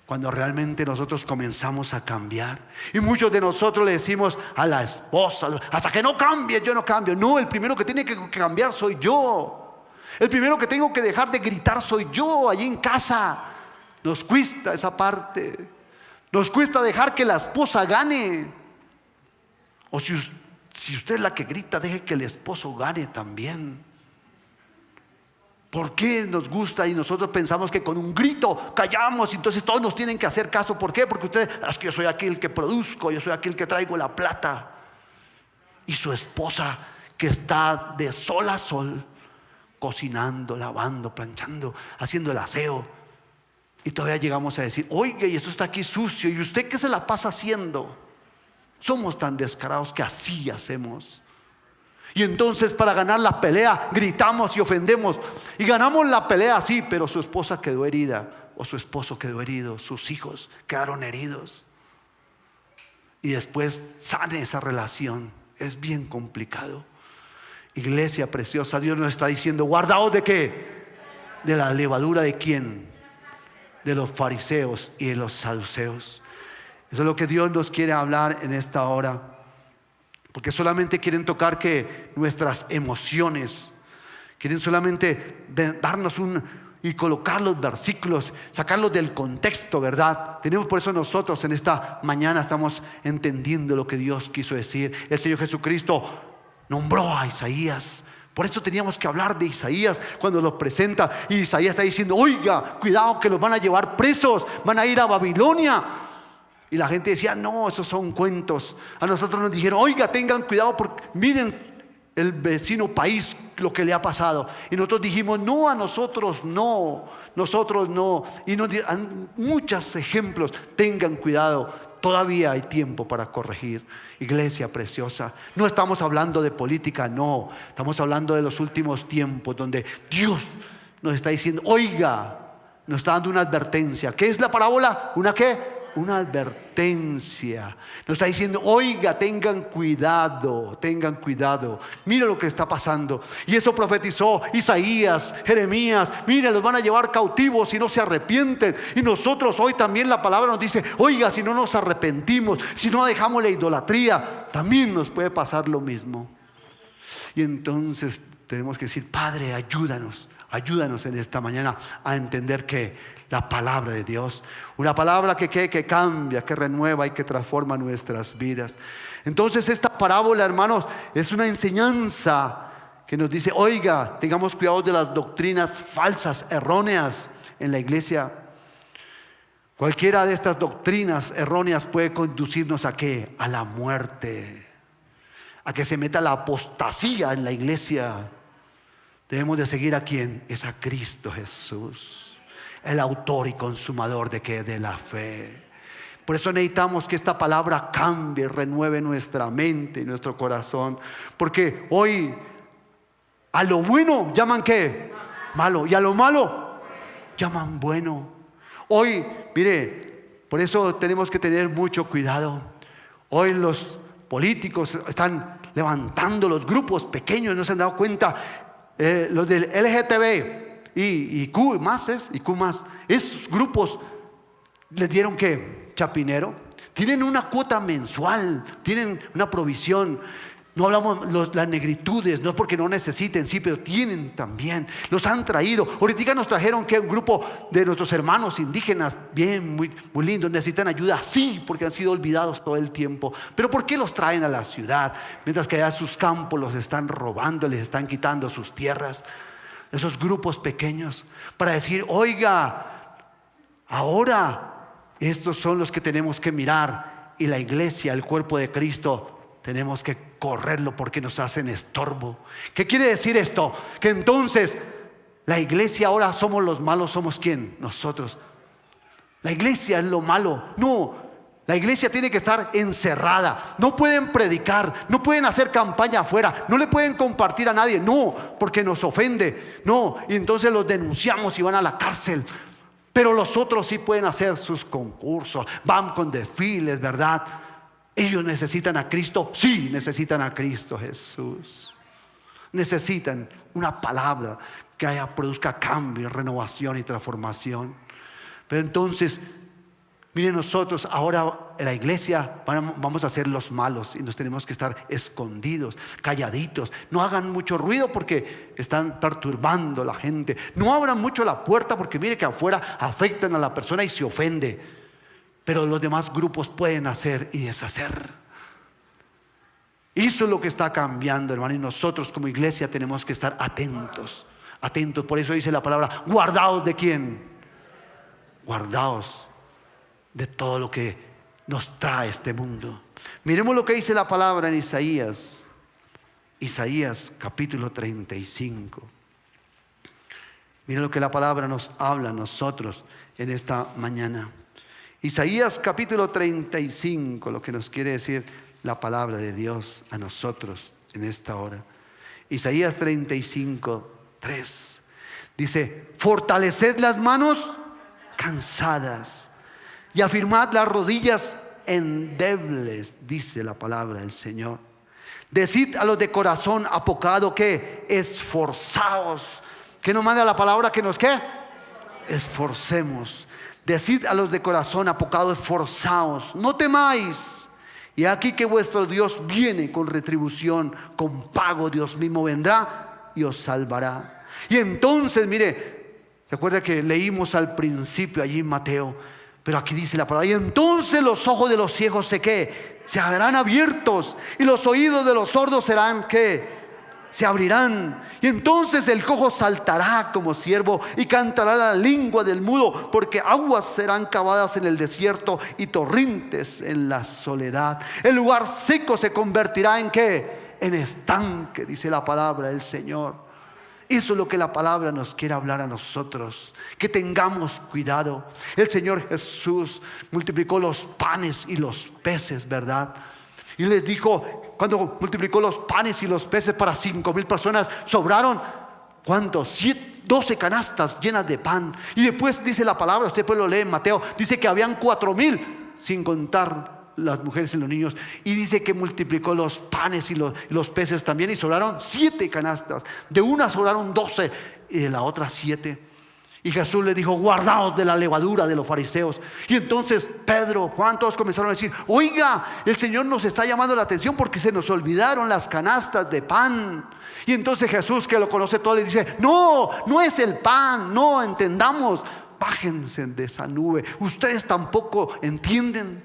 Cuando realmente nosotros comenzamos a cambiar. Y muchos de nosotros le decimos a la esposa: hasta que no cambie, yo no cambio. No, el primero que tiene que cambiar soy yo. El primero que tengo que dejar de gritar soy yo allí en casa. Nos cuesta esa parte. Nos cuesta dejar que la esposa gane. O si usted es la que grita, deje que el esposo gane también. ¿Por qué nos gusta y nosotros pensamos que con un grito callamos y entonces todos nos tienen que hacer caso? ¿Por qué? Porque es que yo soy aquí el que produzco, yo soy aquí el que traigo la plata. Y su esposa, que está de sol a sol, cocinando, lavando, planchando, haciendo el aseo. Y todavía llegamos a decir: oiga, y esto está aquí sucio, ¿y usted qué se la pasa haciendo? Somos tan descarados que así hacemos. Y entonces, para ganar la pelea, gritamos y ofendemos. Y ganamos la pelea así, pero su esposa quedó herida, o su esposo quedó herido, sus hijos quedaron heridos. Y después sane esa relación. Es bien complicado. Iglesia preciosa, Dios nos está diciendo: guardaos de ¿qué? De la levadura de ¿quién? De los fariseos y de los saduceos. Eso es lo que Dios nos quiere hablar en esta hora, porque solamente quieren tocar que nuestras emociones, quieren solamente darnos y colocar los versículos, sacarlos del contexto, ¿verdad? Tenemos por eso nosotros en esta mañana estamos entendiendo lo que Dios quiso decir. El Señor Jesucristo nombró a Isaías. Por eso teníamos que hablar de Isaías cuando los presenta. Y Isaías está diciendo: oiga, cuidado que los van a llevar presos, van a ir a Babilonia. Y la gente decía: no, esos son cuentos. A nosotros nos dijeron: oiga, tengan cuidado porque miren el vecino país lo que le ha pasado. Y nosotros dijimos: no, a nosotros no, nosotros no. Y nos dan muchos ejemplos. Tengan cuidado, todavía hay tiempo para corregir. Iglesia preciosa, no estamos hablando de política, no. Estamos hablando de los últimos tiempos donde Dios nos está diciendo: oiga, nos está dando una advertencia. ¿Qué es la parábola? ¿Una qué? Una advertencia. Nos está diciendo: oiga, tengan cuidado, tengan cuidado. Mira lo que está pasando. Y eso profetizó Isaías, Jeremías. Mira, los van a llevar cautivos si no se arrepienten. Y nosotros hoy también la palabra nos dice: oiga, si no nos arrepentimos, si no dejamos la idolatría, también nos puede pasar lo mismo. Y entonces tenemos que decir: Padre, ayúdanos en esta mañana a entender que la palabra de Dios, una palabra que cambia, que renueva y que transforma nuestras vidas. Entonces esta parábola, hermanos, es una enseñanza que nos dice: oiga, tengamos cuidado de las doctrinas falsas, erróneas en la iglesia. Cualquiera de estas doctrinas erróneas puede conducirnos ¿a qué? A la muerte, a que se meta la apostasía en la iglesia. Debemos de seguir ¿a quién? Es a Cristo Jesús, el autor y consumador de ¿qué? De la fe. Por eso necesitamos que esta palabra cambie, renueve nuestra mente y nuestro corazón. Porque hoy a lo bueno llaman ¿qué? Malo. Y a lo malo llaman bueno. Hoy, mire, por eso tenemos que tener mucho cuidado. Hoy los políticos están levantando los grupos pequeños, no se han dado cuenta, los del LGTB y Q más, esos grupos les dieron ¿qué? Chapinero. Tienen una cuota mensual, tienen una provisión. No hablamos las negritudes, no es porque no necesiten, sí, pero tienen también. Los han traído. Ahorita nos trajeron que un grupo de nuestros hermanos indígenas, bien, muy, muy lindos, necesitan ayuda, sí, porque han sido olvidados todo el tiempo. Pero ¿por qué los traen a la ciudad? Mientras que allá sus campos los están robando, les están quitando sus tierras. Esos grupos pequeños, para decir, oiga, ahora estos son los que tenemos que mirar, y la iglesia, el cuerpo de Cristo, tenemos que correrlo porque nos hacen estorbo. ¿Qué quiere decir esto? Que entonces la iglesia ahora somos los malos. ¿Somos quién? Nosotros. La iglesia es lo malo. No, la iglesia tiene que estar encerrada. No pueden predicar, no pueden hacer campaña afuera, no le pueden compartir a nadie. No, porque nos ofende. No, y entonces los denunciamos y van a la cárcel. Pero los otros sí pueden hacer sus concursos, van con desfiles, ¿verdad? ¿Ellos necesitan a Cristo? Sí, necesitan a Cristo Jesús. Necesitan una palabra que produzca cambio, renovación y transformación. Pero entonces, miren, nosotros ahora en la iglesia vamos a ser los malos y nos tenemos que estar escondidos, calladitos. No hagan mucho ruido porque están perturbando a la gente. No abran mucho la puerta porque mire que afuera afectan a la persona y se ofende. Pero los demás grupos pueden hacer y deshacer. Eso es lo que está cambiando, hermano. Y nosotros como iglesia tenemos que estar atentos. Atentos. Por eso dice la palabra, guardaos de ¿quién? Guardaos de todo lo que nos trae este mundo. Miremos lo que dice la palabra en Isaías. Isaías capítulo 35. Miren lo que la palabra nos habla a nosotros en esta mañana. Isaías capítulo 35, lo que nos quiere decir la palabra de Dios a nosotros en esta hora. Isaías 35, 3. Dice, fortaleced las manos cansadas y afirmad las rodillas endebles, dice la palabra del Señor. Decid a los de corazón apocado que esforzaos. ¿Qué nos manda la palabra? Que nos ¿qué? Esforcemos. Decid a los de corazón apocado, esforzaos, no temáis. Y aquí que vuestro Dios viene con retribución, con pago. Dios mismo vendrá y os salvará. Y entonces, mire, recuerda que leímos al principio allí en Mateo, pero aquí dice la palabra, y entonces los ojos de los ciegos se harán abiertos, y los oídos de los sordos serán ¿qué? Se abrirán. Y entonces el cojo saltará como ciervo y cantará la lengua del mudo, porque aguas serán cavadas en el desierto y torrentes en la soledad. El lugar seco se convertirá en ¿qué? En estanque, dice la palabra del Señor. Eso es lo que la palabra nos quiere hablar a nosotros, que tengamos cuidado. El Señor Jesús multiplicó los panes y los peces, ¿verdad? Y les dijo, cuando multiplicó los panes y los peces para 5,000 personas, sobraron, ¿cuánto? 12 canastas llenas de pan. Y después dice la palabra, usted puede lo lee en Mateo, dice que habían 4,000, sin contar las mujeres y los niños. Y dice que multiplicó los panes y los peces también, y sobraron 7 canastas. De una sobraron 12 y de la otra 7. Y Jesús le dijo, guardaos de la levadura de los fariseos. Y entonces Pedro, Juan, todos comenzaron a decir, oiga, el Señor nos está llamando la atención porque se nos olvidaron las canastas de pan. Y entonces Jesús, que lo conoce todo, le dice, no, no es el pan, no, entendamos, bájense de esa nube. Ustedes tampoco entienden.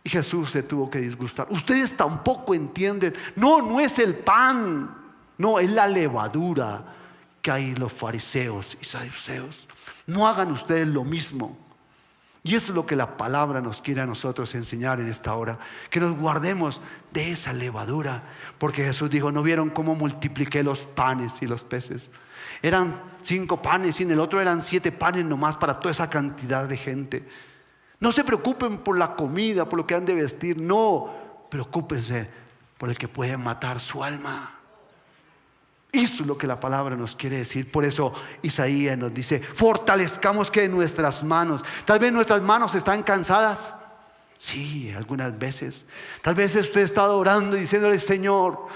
Y Jesús se tuvo que disgustar. Ustedes tampoco entienden. No, no es el pan, no, es la levadura que hay los fariseos y saduceos. No hagan ustedes lo mismo. Y eso es lo que la palabra nos quiere a nosotros enseñar en esta hora, que nos guardemos de esa levadura, porque Jesús dijo, ¿no vieron cómo multipliqué los panes y los peces? Eran 5 panes y en el otro eran 7 panes nomás para toda esa cantidad de gente. No se preocupen por la comida, por lo que han de vestir, no, preocúpense por el que puede matar su alma. Eso es lo que la palabra nos quiere decir. Por eso Isaías nos dice, fortalezcamos que nuestras manos. Tal vez nuestras manos están cansadas. Sí, algunas veces. Tal vez usted ha estado orando y diciéndole: Señor,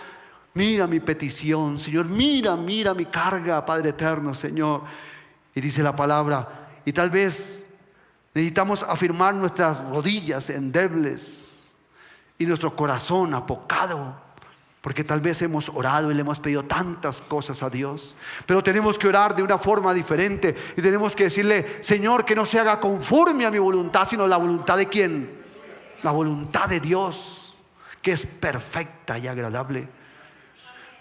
mira mi petición, Señor, mira mi carga, Padre eterno, Señor. Y dice la palabra, y tal vez necesitamos afirmar nuestras rodillas endebles y nuestro corazón apocado, porque tal vez hemos orado y le hemos pedido tantas cosas a Dios, pero tenemos que orar de una forma diferente y tenemos que decirle: Señor, que no se haga conforme a mi voluntad, sino la voluntad de ¿quién? La voluntad de Dios, que es perfecta y agradable.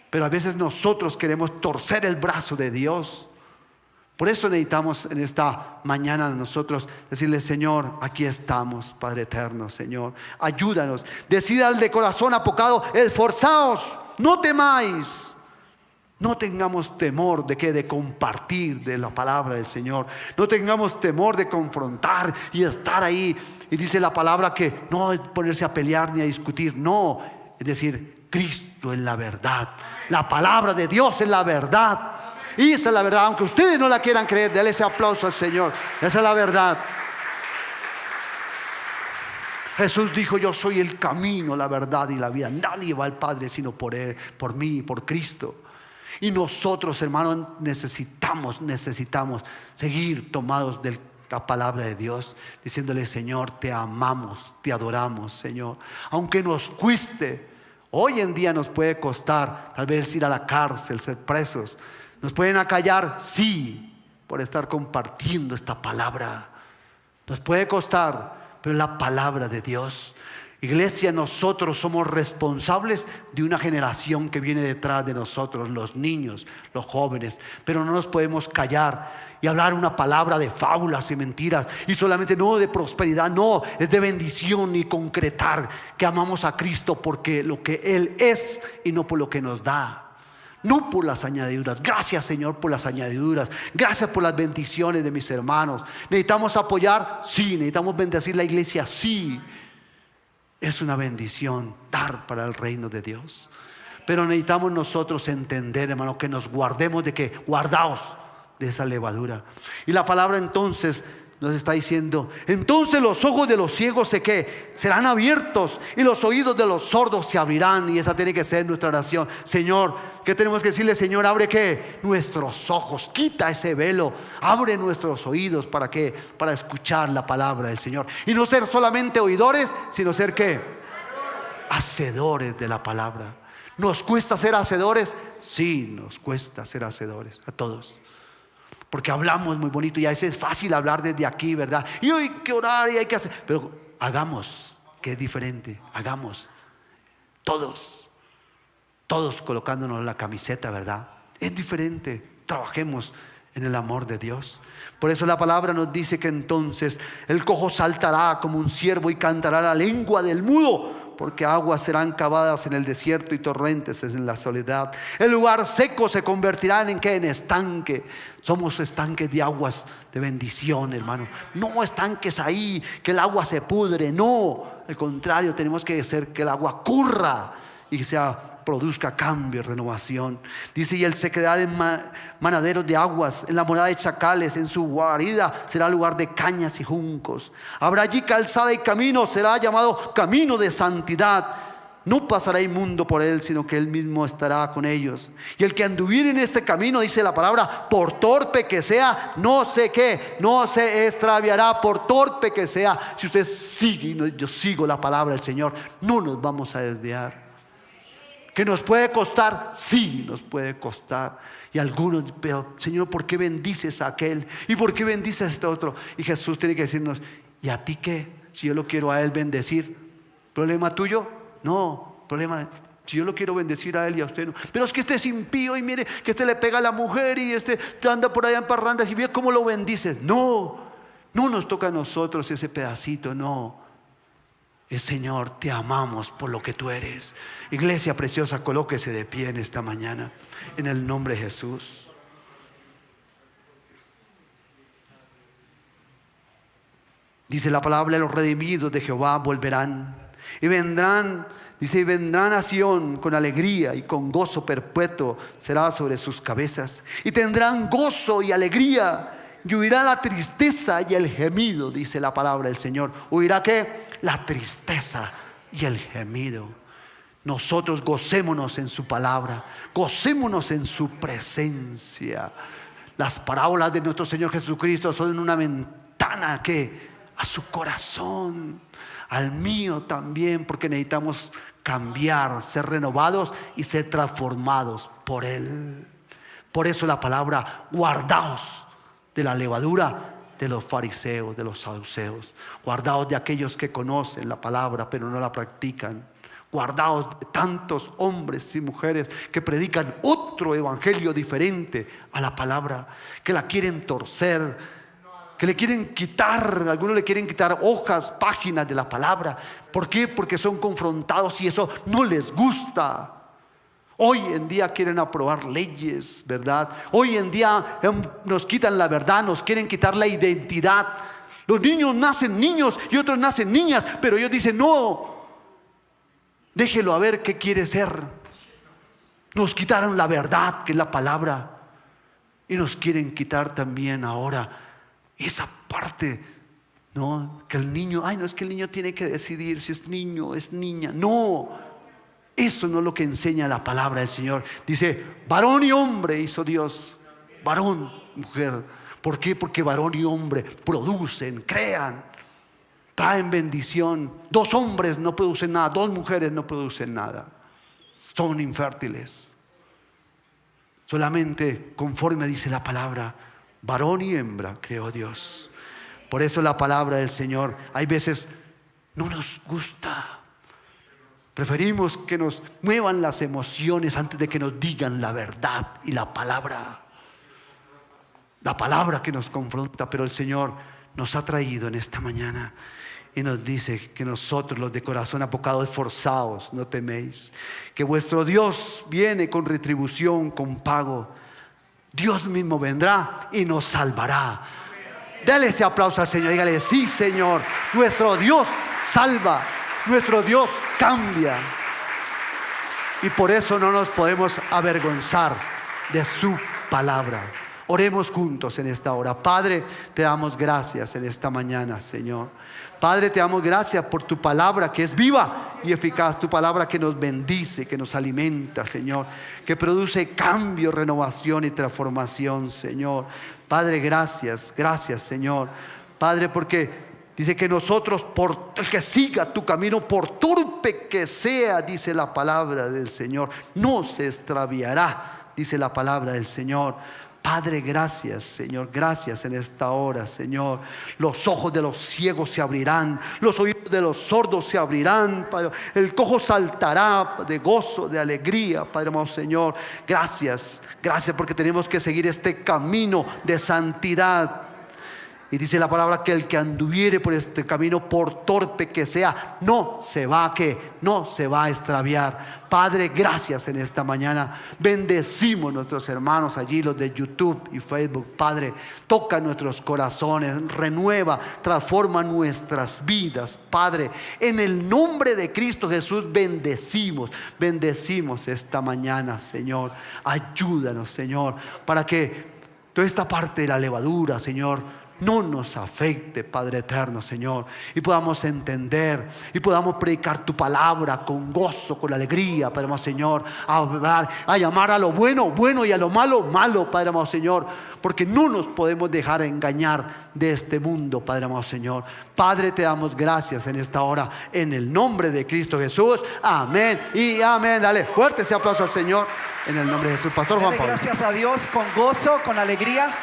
Pero a veces nosotros queremos torcer el brazo de Dios. Por eso necesitamos en esta mañana nosotros decirle: Señor, aquí estamos, Padre eterno, Señor, ayúdanos. Decidan de corazón apocado, esforzaos, no temáis. No tengamos temor de compartir de la palabra del Señor. No tengamos temor de confrontar y estar ahí. Y dice la palabra que no es ponerse a pelear ni a discutir. No, es decir, Cristo es la verdad. La palabra de Dios es la verdad. Y esa es la verdad, aunque ustedes no la quieran creer. Denle ese aplauso al Señor. Esa es la verdad. Jesús dijo: yo soy el camino, la verdad y la vida. Nadie va al Padre sino por Él, por mí, por Cristo. Y nosotros, hermanos, necesitamos seguir tomados de la palabra de Dios, diciéndole: Señor, te amamos, te adoramos, Señor. Aunque nos cueste, hoy en día nos puede costar tal vez ir a la cárcel, ser presos. Nos pueden acallar, sí, por estar compartiendo esta palabra. Nos puede costar, pero es la palabra de Dios. Iglesia, nosotros somos responsables de una generación que viene detrás de nosotros, los niños, los jóvenes. Pero no nos podemos callar y hablar una palabra de fábulas y mentiras. Y solamente no de prosperidad, no, es de bendición y concretar que amamos a Cristo porque lo que Él es y no por lo que nos da. No por las añadiduras. Gracias, Señor, por las añadiduras. Gracias por las bendiciones de mis hermanos. ¿Necesitamos apoyar? Sí. ¿Necesitamos bendecir la iglesia? Sí. Es una bendición dar para el reino de Dios. Pero necesitamos nosotros entender, hermano, que nos guardemos de que guardaos de esa levadura. Y la palabra entonces nos está diciendo: entonces los ojos de los ciegos serán abiertos y los oídos de los sordos se abrirán. Y esa tiene que ser nuestra oración. Señor, ¿qué tenemos que decirle? Señor, abre nuestros ojos, quita ese velo, abre nuestros oídos para escuchar la palabra del Señor. Y no ser solamente oidores, sino ser hacedores de la palabra. ¿Nos cuesta ser hacedores? Sí, nos cuesta ser hacedores, a todos. Porque hablamos muy bonito y a veces es fácil hablar desde aquí, ¿verdad? Y hay que orar y hay que hacer. Pero hagamos, que es diferente. Hagamos, todos colocándonos la camiseta, ¿verdad? Es diferente. Trabajemos en el amor de Dios. Por eso la palabra nos dice que entonces el cojo saltará como un ciervo y cantará la lengua del mudo. Porque aguas serán cavadas en el desierto y torrentes en la soledad. El lugar seco se convertirá en estanque. Somos estanques de aguas de bendición, hermano. No estanques ahí que el agua se pudre. No, al contrario, tenemos que hacer que el agua corra y produzca cambio y renovación. Dice: y él se quedará en manaderos de aguas, en la morada de chacales, en su guarida será lugar de cañas y juncos. Habrá allí calzada y camino, será llamado camino de santidad. No pasará inmundo por él, sino que él mismo estará con ellos. Y el que anduviere en este camino, dice la palabra, por torpe que sea, no se extraviará, por torpe que sea. Si usted sigue, yo sigo la palabra del Señor, no nos vamos a desviar. ¿Que nos puede costar? Sí, nos puede costar. Y algunos, pero Señor, ¿por qué bendices a aquel? ¿Y por qué bendices a este otro? Y Jesús tiene que decirnos: ¿y a ti qué? Si yo lo quiero a él bendecir, ¿problema tuyo? No, problema, si yo lo quiero bendecir a él y a usted no. Pero es que este es impío y mire que este le pega a la mujer y este anda por allá en parrandas y ve cómo lo bendices. No nos toca a nosotros ese pedacito, no. Señor, te amamos por lo que tú eres. Iglesia preciosa, colóquese de pie en esta mañana, en el nombre de Jesús. Dice la palabra: los redimidos de Jehová volverán y vendrán. Dice: y vendrán a Sión con alegría y con gozo perpetuo será sobre sus cabezas. Y tendrán gozo y alegría Y huirá la tristeza y el gemido, dice la palabra del Señor. ¿Huirá qué? La tristeza y el gemido. Nosotros gocémonos en su palabra, gocémonos en su presencia. Las parábolas de nuestro Señor Jesucristo son una ventana que a su corazón, al mío también, porque necesitamos cambiar, ser renovados y ser transformados por Él. Por eso la palabra: guardaos de la levadura de los fariseos, de los saduceos. Guardaos de aquellos que conocen la palabra pero no la practican. Guardaos de tantos hombres y mujeres que predican otro evangelio diferente a la palabra, que la quieren torcer, que le quieren quitar, algunos le quieren quitar hojas, páginas de la palabra. ¿Por qué? Porque son confrontados y eso no les gusta. Hoy en día quieren aprobar leyes, ¿verdad? Hoy en día nos quitan la verdad, nos quieren quitar la identidad. Los niños nacen niños y otros nacen niñas, pero ellos dicen: no, déjelo a ver qué quiere ser. Nos quitaron la verdad, que es la palabra, y nos quieren quitar también ahora esa parte, ¿no? Que el niño, no, es que el niño tiene que decidir si es niño o es niña. No, eso no es lo que enseña la palabra del Señor. Dice: varón y hombre hizo Dios, varón, mujer. ¿Por qué? Porque varón y hombre producen, crean, traen bendición. Dos hombres no producen nada, dos mujeres no producen nada, son infértiles. Solamente conforme dice la palabra, varón y hembra creó Dios. Por eso la palabra del Señor hay veces no nos gusta. Preferimos que nos muevan las emociones antes de que nos digan la verdad y la palabra. La palabra que nos confronta, pero el Señor nos ha traído en esta mañana y nos dice que nosotros, los de corazón apocado, esforzados, no teméis, que vuestro Dios viene con retribución, con pago. Dios mismo vendrá y nos salvará. Dale ese aplauso al Señor, dígale: sí, Señor, nuestro Dios salva, nuestro Dios cambia. Y por eso no nos podemos avergonzar de su palabra. Oremos juntos en esta hora. Padre, te damos gracias en esta mañana, Señor. Padre, te damos gracias por tu palabra que es viva y eficaz. Tu palabra que nos bendice, que nos alimenta, Señor, que produce cambio, renovación y transformación, Señor. Padre, gracias, gracias, Señor. Padre, porque dice que nosotros, por el que siga tu camino, por torpe que sea, dice la palabra del Señor, no se extraviará, dice la palabra del Señor. Padre, gracias, Señor, gracias en esta hora, Señor. Los ojos de los ciegos se abrirán, los oídos de los sordos se abrirán, Padre. El cojo saltará de gozo, de alegría, Padre amado Señor. Gracias, gracias porque tenemos que seguir este camino de santidad. Y dice la palabra que el que anduviere por este camino, por torpe que sea, no se va a extraviar. Padre, gracias en esta mañana. Bendecimos nuestros hermanos allí, los de YouTube y Facebook. Padre, toca nuestros corazones, renueva, transforma nuestras vidas. Padre, en el nombre de Cristo Jesús bendecimos esta mañana, Señor. Ayúdanos, Señor, para que toda esta parte de la levadura, Señor, no nos afecte, Padre eterno, Señor, y podamos entender y podamos predicar tu palabra con gozo, con alegría, Padre amado Señor, a hablar, a llamar a lo bueno, bueno, y a lo malo, malo, Padre amado Señor, porque no nos podemos dejar engañar de este mundo, Padre amado Señor. Padre, te damos gracias en esta hora, en el nombre de Cristo Jesús, amén y amén. Dale fuerte ese aplauso al Señor, en el nombre de Jesús. Pastor Juan Pablo. Gracias a Dios con gozo, con alegría.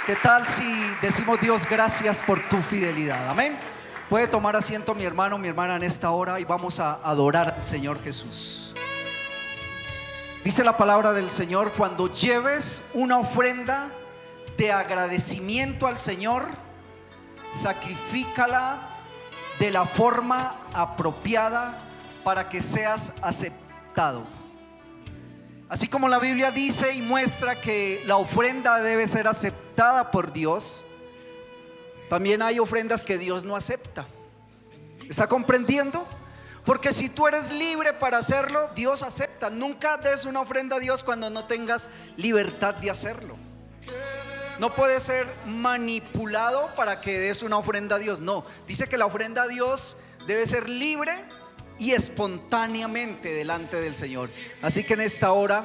¿Qué tal si decimos: Dios, gracias por tu fidelidad? Amén. Puede tomar asiento mi hermano, mi hermana en esta hora y vamos a adorar al Señor Jesús. Dice la palabra del Señor: cuando lleves una ofrenda de agradecimiento al Señor, sacrifícala de la forma apropiada para que seas aceptado. Así como la Biblia dice y muestra que la ofrenda debe ser aceptada por Dios, también hay ofrendas que Dios no acepta. ¿Está comprendiendo? Porque si tú eres libre para hacerlo, Dios acepta. Nunca des una ofrenda a Dios cuando no tengas libertad de hacerlo. No puede ser manipulado para que des una ofrenda a Dios. No, dice que la ofrenda a Dios debe ser libre y espontáneamente delante del Señor. Así que en esta hora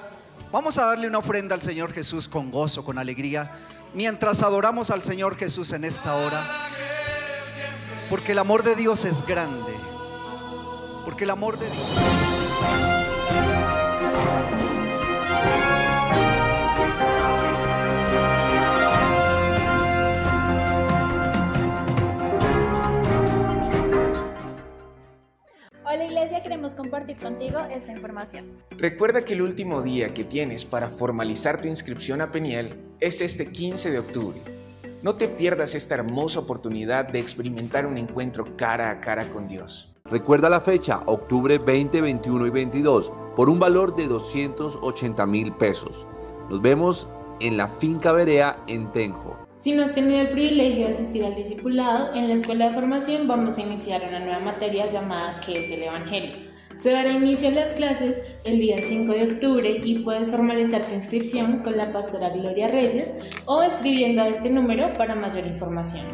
vamos a darle una ofrenda al Señor Jesús con gozo, con alegría, mientras adoramos al Señor Jesús en esta hora. Porque el amor de Dios es grande. Porque el amor de Dios. Hola Iglesia, queremos compartir contigo esta información. Recuerda que el último día que tienes para formalizar tu inscripción a Peniel es este 15 de octubre. No te pierdas esta hermosa oportunidad de experimentar un encuentro cara a cara con Dios. Recuerda la fecha, octubre 20, 21 y 22, por un valor de 280,000 pesos. Nos vemos en la Finca Berea en Tenjo. Si no has tenido el privilegio de asistir al discipulado, en la escuela de formación vamos a iniciar una nueva materia llamada ¿Qué es el Evangelio? Se dará inicio a las clases el día 5 de octubre y puedes formalizar tu inscripción con la pastora Gloria Reyes o escribiendo a este número para mayor información.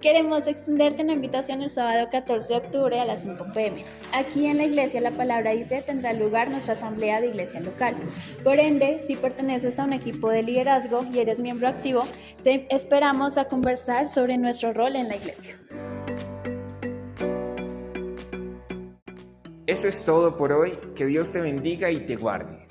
Queremos extenderte una invitación el sábado 14 de octubre a las 5 p.m. Aquí en la iglesia La Palabra dice tendrá lugar nuestra asamblea de iglesia local. Por ende, si perteneces a un equipo de liderazgo y eres miembro activo, te esperamos a conversar sobre nuestro rol en la iglesia. Esto es todo por hoy. Que Dios te bendiga y te guarde.